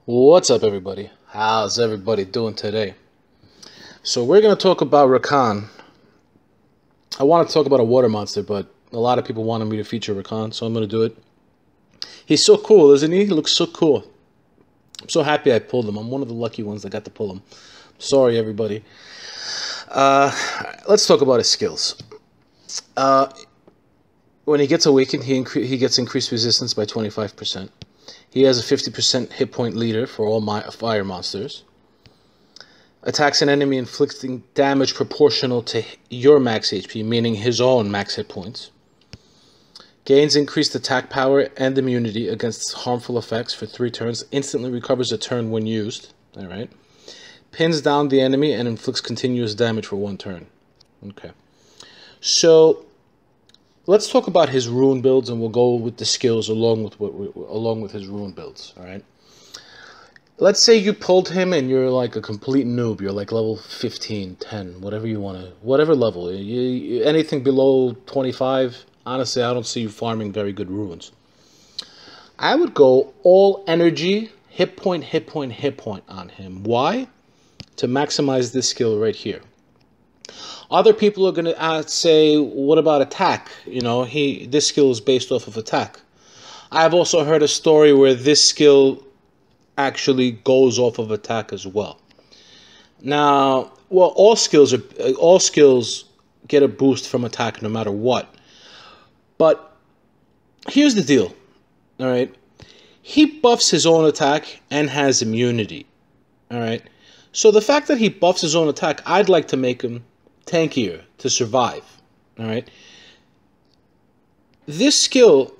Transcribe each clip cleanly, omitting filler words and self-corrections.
What's up, everybody? How's everybody doing today? So we're going to talk about Rakan. I want to talk about a water monster, but a lot of people wanted me to feature Rakan, so I'm going to do it. He's so cool, isn't he? He looks so cool. I'm so happy I pulled him. I'm one of the lucky ones that got to pull him. Sorry, everybody. Let's talk about his skills. When he gets awakened, he gets increased resistance by 25%. He has a 50% hit point leader for all fire monsters. Attacks an enemy inflicting damage proportional to your max HP, meaning his own max hit points. Gains increased attack power and immunity against harmful effects for 3 turns. Instantly recovers a turn when used. Alright. Pins down the enemy and inflicts continuous damage for 1 turn. Okay. So let's talk about his rune builds, and we'll go with the skills along with his rune builds. All right. Let's say you pulled him and you're like a complete noob. You're like level 15, 10, whatever you want to, whatever level. Anything below 25. Honestly, I don't see you farming very good runes. I would go all energy, hit point on him. Why? To maximize this skill right here. Other people are going to say, what about attack? You know, this skill is based off of attack. I've also heard a story where this skill actually goes off of attack as well. Now, well, all skills get a boost from attack no matter what. But here's the deal. All right. He buffs his own attack and has immunity. All right. So the fact that he buffs his own attack, I'd like to make him tankier to survive. All right. This skill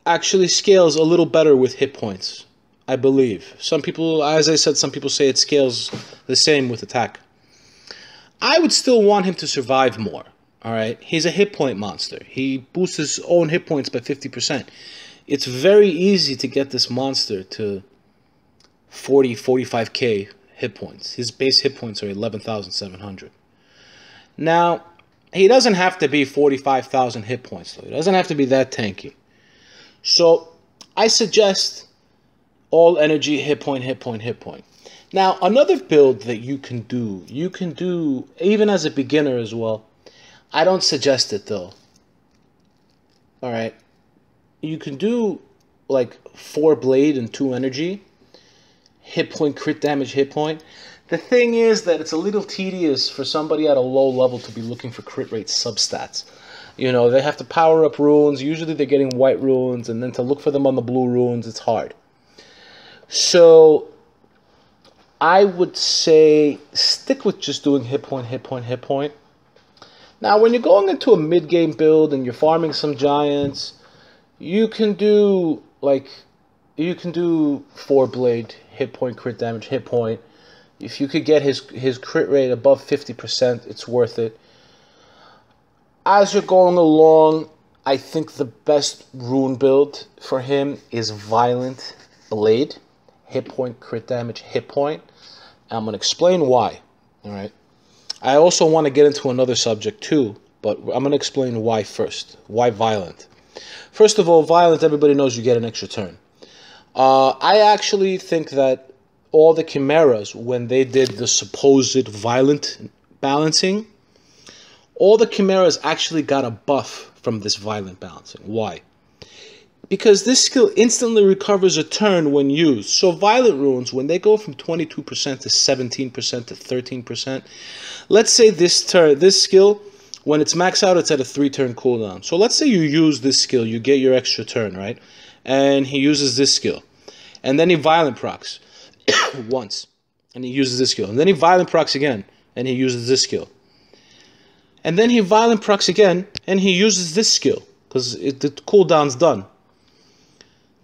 actually scales a little better with hit points, I believe. Some people, as I said, some people say it scales the same with attack. I would still want him to survive more. All right. He's a hit point monster. He boosts his own hit points by 50%. It's very easy to get this monster to 45k hit points. His base hit points are 11,700. Now, he doesn't have to be 45,000 hit points, though. He doesn't have to be that tanky. So, I suggest all energy, hit point. Now, another build that you can do even as a beginner as well. I don't suggest it, though. Alright. You can do, like, 4 blade and 2 energy. Hit point, crit damage, hit point. The thing is that it's a little tedious for somebody at a low level to be looking for crit rate substats. You know, they have to power up runes. Usually they're getting white runes, and then to look for them on the blue runes, it's hard. So, I would say stick with just doing hit point. Now, when you're going into a mid-game build and you're farming some giants, you can do, 4 blade, hit point, crit damage, hit point. If you could get his crit rate above 50%, it's worth it. As you're going along, I think the best rune build for him is Violent Blade. Hit point, crit damage, hit point. And I'm going to explain why. All right. I also want to get into another subject too, but I'm going to explain why first. Why Violent? First of all, Violent, everybody knows you get an extra turn. I actually think that all the Chimeras, when they did the supposed Violent balancing, all the Chimeras actually got a buff from this Violent balancing. Why? Because this skill instantly recovers a turn when used. So Violent runes, when they go from 22% to 17% to 13%, let's say this skill, when it's maxed out, it's at a 3-turn cooldown. So let's say you use this skill, you get your extra turn, right? And he uses this skill. And then he Violent procs once. And he uses this skill. And then he Violent procs again. And he uses this skill. And then he Violent procs again. And he uses this skill. Because the cooldown's done.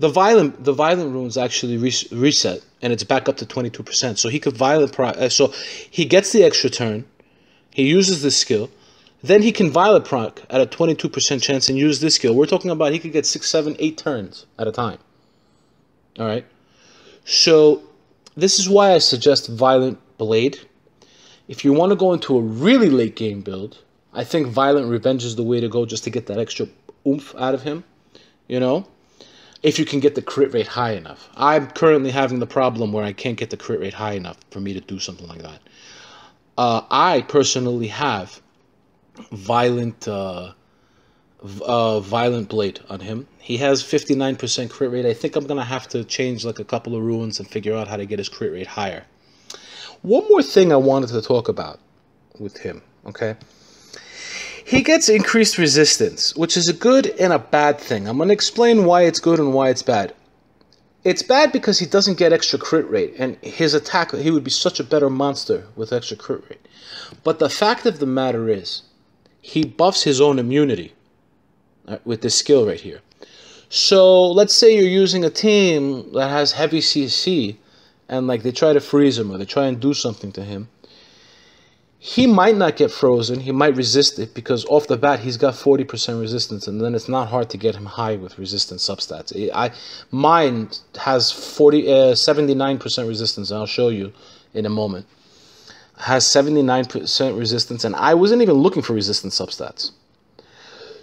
The violent runes actually reset. And it's back up to 22%. So he could Violent proc. So he gets the extra turn. He uses this skill. Then he can Violent proc at a 22% chance and use this skill. We're talking about he could get 6, 7, 8 turns at a time. Alright? So, this is why I suggest Violent Blade. If you want to go into a really late game build, I think Violent Revenge is the way to go just to get that extra oomph out of him. You know? if you can get the crit rate high enough. I'm currently having the problem where I can't get the crit rate high enough for me to do something like that. I personally have violent blade on him. He has 59% crit rate. I think I'm gonna have to change like a couple of runes and figure out how to get his crit rate higher. One more thing I wanted to talk about with him, okay? He gets increased resistance, which is a good and a bad thing. I'm going to explain why it's good and why it's bad. It's bad because he doesn't get extra crit rate, and his attack, he would be such a better monster with extra crit rate. But the fact of the matter is, he buffs his own immunity with this skill right here. So let's say you're using a team that has heavy CC, and like they try to freeze him or they try and do something to him. He might not get frozen. He might resist it because off the bat he's got 40% resistance, and then it's not hard to get him high with resistance substats. Mine has 79% resistance, and I'll show you in a moment. Has 79% resistance, and I wasn't even looking for resistance substats.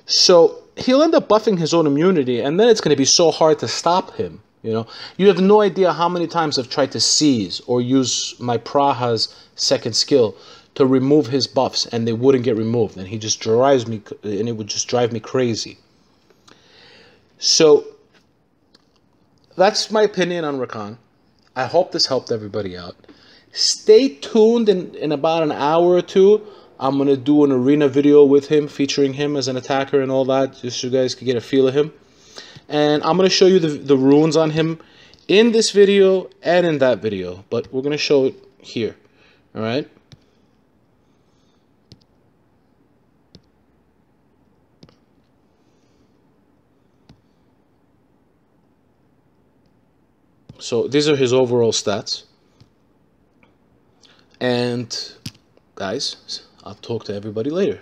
So he'll end up buffing his own immunity, and then it's going to be so hard to stop him. You know, you have no idea how many times I've tried to seize or use my Praha's second skill to remove his buffs, and they wouldn't get removed, and he just drives me, and it would just drive me crazy. So that's my opinion on Rakan. I hope this helped everybody out. Stay tuned. In about an hour or two, I'm gonna do an arena video with him, featuring him as an attacker and all that, just so you guys can get a feel of him. And I'm gonna show you the runes on him in this video and in that video, but we're gonna show it here. All right. So these are his overall stats. And guys, I'll talk to everybody later.